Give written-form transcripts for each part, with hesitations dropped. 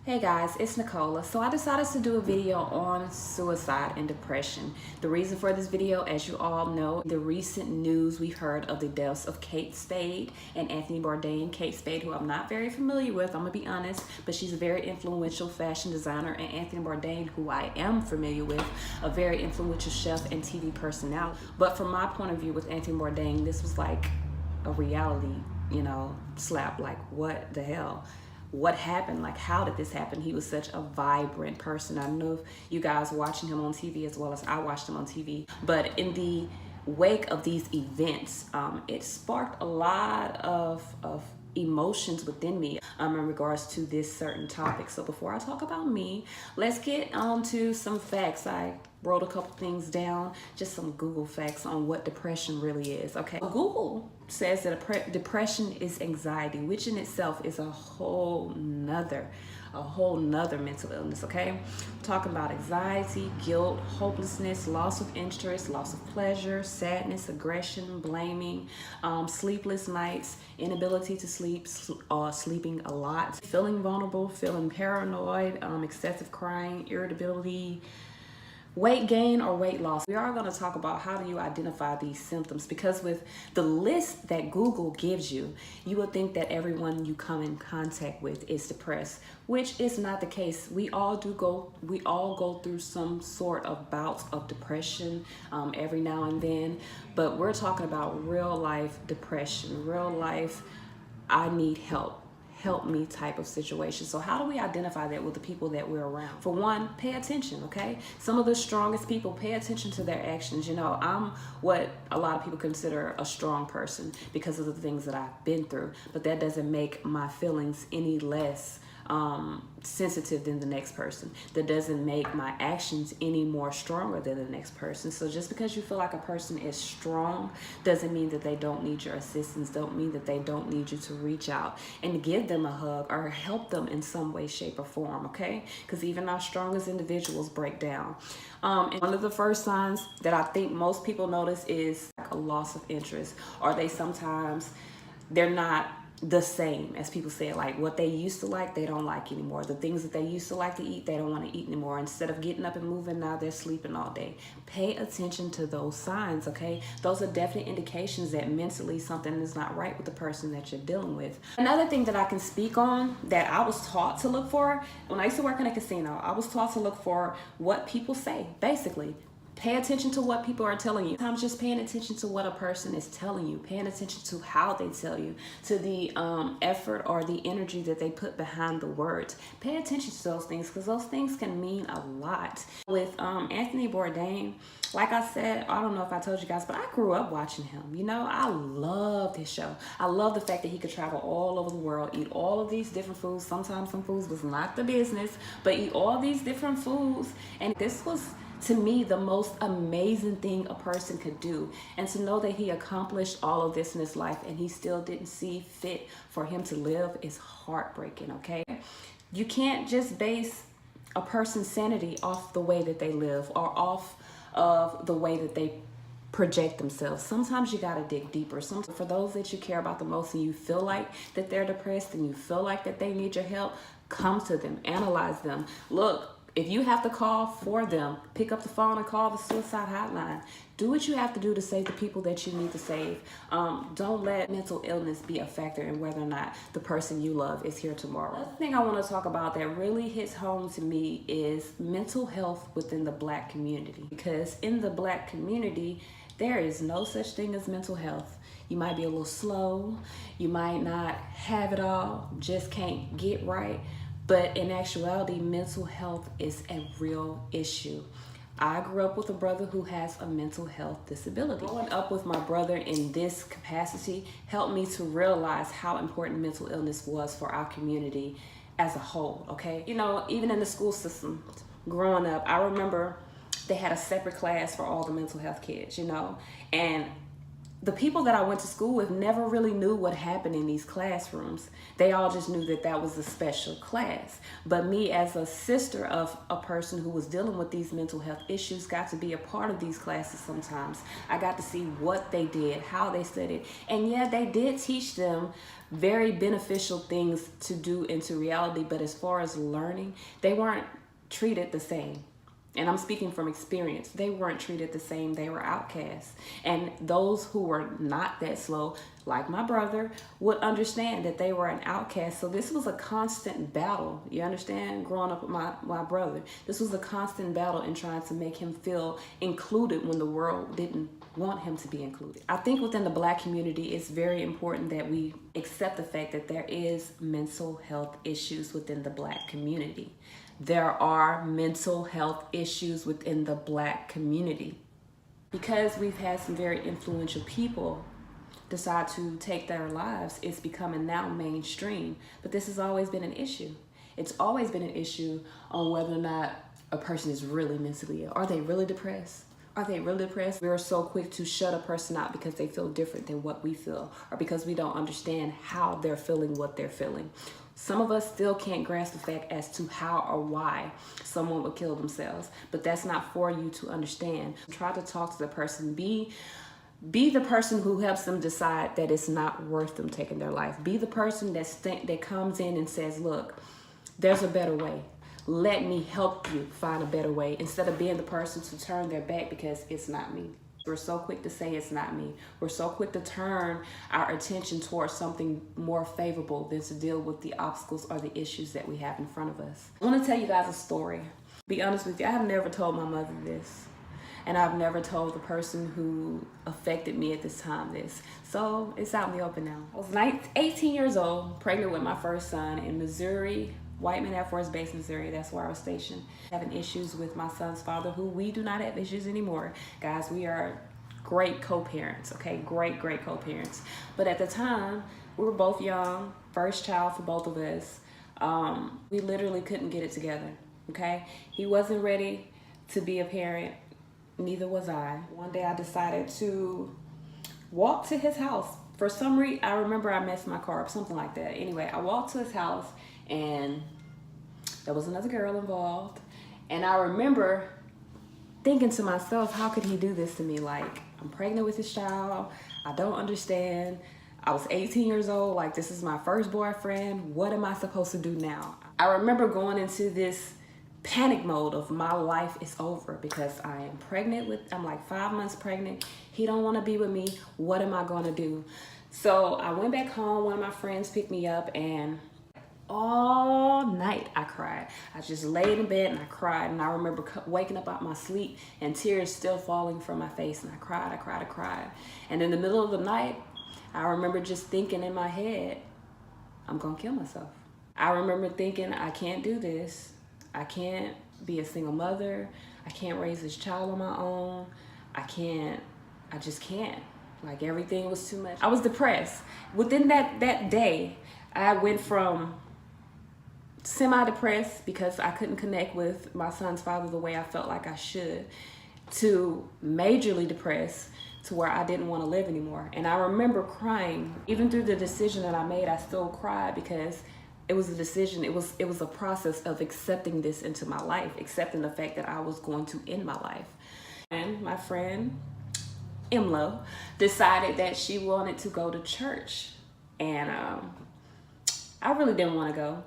Hey guys, it's Nicola. So I decided to do a video on suicide and depression. The reason for this video, as you all know, the recent news we've heard of the deaths of Kate Spade and Anthony Bourdain. Kate Spade, who I'm not very familiar with, I'm gonna be honest, but she's a very influential fashion designer, and Anthony Bourdain, who I am familiar with, a very influential chef and TV personality. But from my point of view with Anthony Bourdain, this was like a reality, slap. Like, what the hell? What happened? Like, how did this happen? He was such a vibrant person. I don't know if you guys watching him on TV as well as I watched him on TV, but in the wake of these events, it sparked a lot of emotions within me in regards to this certain topic. So before I talk about me, let's get on to some facts. I wrote a couple things down, just some Google facts on what depression really is. Okay, Google says that depression is anxiety, which in itself is a whole nother mental illness. Okay, we're talking about anxiety, guilt, hopelessness, loss of interest, loss of pleasure, sadness, aggression, blaming, sleepless nights, inability to sleep, sleeping a lot, feeling vulnerable, feeling paranoid, excessive crying, irritability, weight gain or weight loss. We are going to talk about how do you identify these symptoms, because with the list that Google gives you, you would think that everyone you come in contact with is depressed, which is not the case. We all go through some sort of bouts of depression every now and then, but we're talking about real life depression, real life I need help me type of situation. So how do we identify that with the people that we're around? For one, pay attention, okay? Some of the strongest people, pay attention to their actions. I'm what a lot of people consider a strong person because of the things that I've been through, but that doesn't make my feelings any less sensitive than the next person. That doesn't make my actions any more stronger than the next person. So just because you feel like a person is strong doesn't mean that they don't need your assistance, don't mean that they don't need you to reach out and give them a hug or help them in some way, shape, or form, okay? Because even our strongest individuals break down. And one of the first signs that I think most people notice is like a loss of interest, or they're not the same. As people say, like what they used to like, they don't like anymore. The things that they used to like to eat, they don't want to eat anymore. Instead of getting up and moving, now they're sleeping all day. Pay attention to those signs, okay? Those are definite indications that mentally something is not right with the person that you're dealing with. Another thing that I can speak on that I was taught to look for when I used to work in a casino, I was taught to look for what people say, basically. Pay attention to what people are telling you. Sometimes just paying attention to what a person is telling you, paying attention to how they tell you, to the effort or the energy that they put behind the words. Pay attention to those things, because those things can mean a lot. With Anthony Bourdain, like I said, I don't know if I told you guys, but I grew up watching him. I loved his show. I love the fact that he could travel all over the world, eat all of these different foods. Sometimes some foods was not the business, but eat all these different foods. And this was, to me, the most amazing thing a person could do. And to know that he accomplished all of this in his life and he still didn't see fit for him to live is heartbreaking, okay? You can't just base a person's sanity off the way that they live or off of the way that they project themselves. Sometimes you got to dig deeper. For those that you care about the most and you feel like that they're depressed and you feel like that they need your help, come to them, analyze them. Look, if you have to call for them, pick up the phone and call the suicide hotline. Do what you have to do to save the people that you need to save. Don't let mental illness be a factor in whether or not the person you love is here tomorrow. Another thing I want to talk about that really hits home to me is mental health within the Black community. Because in the Black community, there is no such thing as mental health. You might be a little slow, you might not have it all, just can't get right. But in actuality, mental health is a real issue. I grew up with a brother who has a mental health disability. Growing up with my brother in this capacity helped me to realize how important mental illness was for our community as a whole, okay? Even in the school system, growing up, I remember they had a separate class for all the mental health kids, and the people that I went to school with never really knew what happened in these classrooms. They all just knew that that was a special class. But me, as a sister of a person who was dealing with these mental health issues, got to be a part of these classes sometimes. I got to see what they did, how they studied. And yeah, they did teach them very beneficial things to do into reality. But as far as learning, they weren't treated the same. And I'm speaking from experience. They weren't treated the same. They were outcasts. And those who were not that slow, like my brother, would understand that they were an outcast. So this was a constant battle. You understand? Growing up with my brother, this was a constant battle in trying to make him feel included when the world didn't want him to be included. I think within the Black community, it's very important that we accept the fact that there is mental health issues within the Black community. There are mental health issues within the Black community. Because we've had some very influential people decide to take their lives, it's becoming now mainstream. But this has always been an issue. It's always been an issue on whether or not a person is really mentally ill. Are they really depressed? Are they really depressed? We are so quick to shut a person out because they feel different than what we feel, or because we don't understand how they're feeling what they're feeling. Some of us still can't grasp the fact as to how or why someone would kill themselves, but that's not for you to understand. Try to talk to the person. Be the person who helps them decide that it's not worth them taking their life. Be the person that comes in and says, look, there's a better way. Let me help you find a better way, instead of being the person to turn their back because it's not me. We're so quick to say it's not me. We're so quick to turn our attention towards something more favorable than to deal with the obstacles or the issues that we have in front of us. I want to tell you guys a story. Be honest with you, I have never told my mother this. And I've never told the person who affected me at this time this. So it's out in the open now. I was 18 years old, pregnant with my first son in Missouri, Whiteman Air Force Base, Missouri. That's where I was stationed. Having issues with my son's father, who we do not have issues anymore. Guys, we are great co-parents, okay? Great co-parents. But at the time, we were both young, first child for both of us. We literally couldn't get it together, okay? He wasn't ready to be a parent. Neither was I. One day I decided to walk to his house. For some reason, I remember I messed my car up, something like that. Anyway, I walked to his house and there was another girl involved. And I remember thinking to myself, how could he do this to me? Like, I'm pregnant with his child. I don't understand. I was 18 years old. Like, this is my first boyfriend. What am I supposed to do now? I remember going into this panic mode of my life is over because I am pregnant I'm like 5 months pregnant. He don't want to be with me. What am I going to do? So I went back home. One of my friends picked me up, and all night I cried. I just laid in bed and I cried. And I remember waking up out my sleep and tears still falling from my face. And I cried. And in the middle of the night, I remember just thinking in my head, I'm going to kill myself. I remember thinking, I can't do this. I can't be a single mother. I can't raise this child on my own. I just can't. Like, everything was too much. I was depressed. Within that day, I went from semi-depressed because I couldn't connect with my son's father the way I felt like I should, to majorly depressed to where I didn't want to live anymore. And I remember crying. Even through the decision that I made, I still cried because it was a decision. It was a process of accepting this into my life, accepting the fact that I was going to end my life. And my friend, Imlo, decided that she wanted to go to church. And I really didn't want to go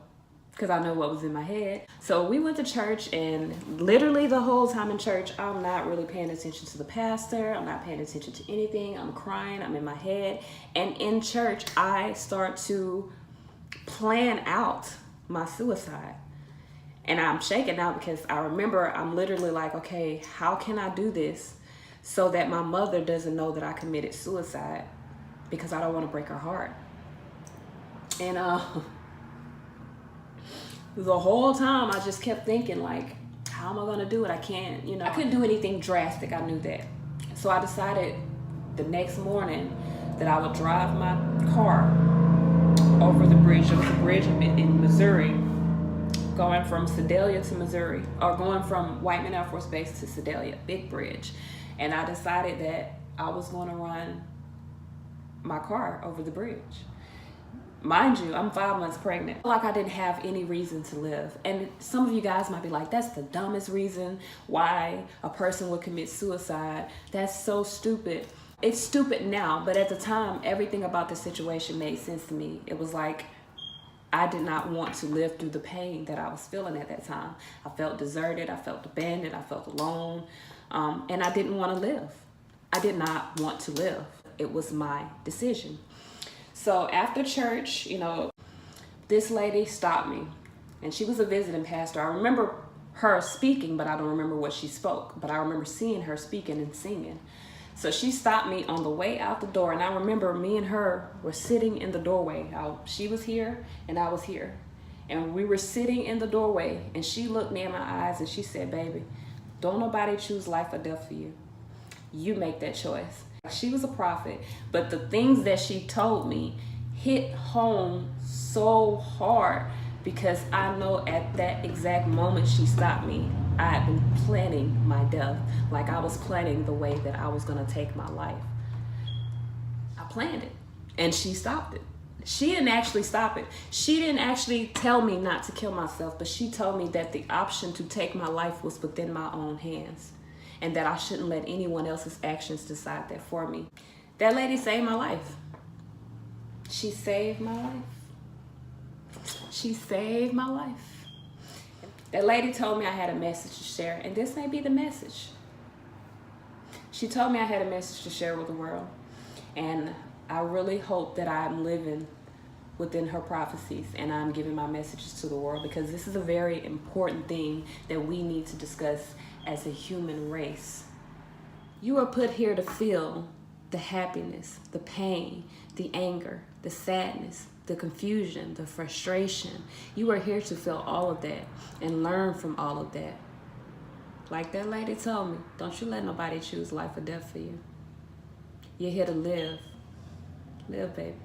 because I know what was in my head. So we went to church, and literally the whole time in church, I'm not really paying attention to the pastor. I'm not paying attention to anything. I'm crying. I'm in my head. And in church, I start to plan out my suicide. And I'm shaking out because I remember I'm literally like, okay, how can I do this so that my mother doesn't know that I committed suicide, because I don't want to break her heart. And the whole time I just kept thinking, like, how am I going to do it? I can't, I couldn't do anything drastic. I knew that. So I decided the next morning that I would drive my car over the bridge. There was a bridge in Missouri going from Sedalia to Missouri, or going from Whiteman Air Force Base to Sedalia, big bridge. And I decided that I was going to run my car over the bridge. Mind you, I'm 5 months pregnant. Like I didn't have any reason to live. And some of you guys might be like, that's the dumbest reason why a person would commit suicide. That's so stupid. It's stupid now, but at the time, everything about the situation made sense to me. It was like, I did not want to live through the pain that I was feeling at that time. I felt deserted, I felt abandoned, I felt alone, and I didn't want to live. I did not want to live. It was my decision. So after church, you know, this lady stopped me, and she was a visiting pastor. I remember her speaking, but I don't remember what she spoke, but I remember seeing her speaking and singing. So she stopped me on the way out the door, and I remember me and her were sitting in the doorway. She was here and I was here, and we were sitting in the doorway, and she looked me in my eyes and she said, baby, don't nobody choose life or death for you. You make that choice. She was a prophet, but the things that she told me hit home so hard because I know at that exact moment she stopped me, I had been planning my death. Like I was planning the way that I was gonna take my life. I planned it, and she stopped it. She didn't actually stop it. She didn't actually tell me not to kill myself, but she told me that the option to take my life was within my own hands, and that I shouldn't let anyone else's actions decide that for me. That lady saved my life. She saved my life. She saved my life. That lady told me I had a message to share, and this may be the message. She told me I had a message to share with the world, and I really hope that I'm living within her prophecies and I'm giving my messages to the world, because this is a very important thing that we need to discuss as a human race. You are put here to feel the happiness, the pain, the anger, the sadness, the confusion, the frustration. You are here to feel all of that and learn from all of that. Like that lady told me, don't you let nobody choose life or death for you. You're here to live. Live, baby.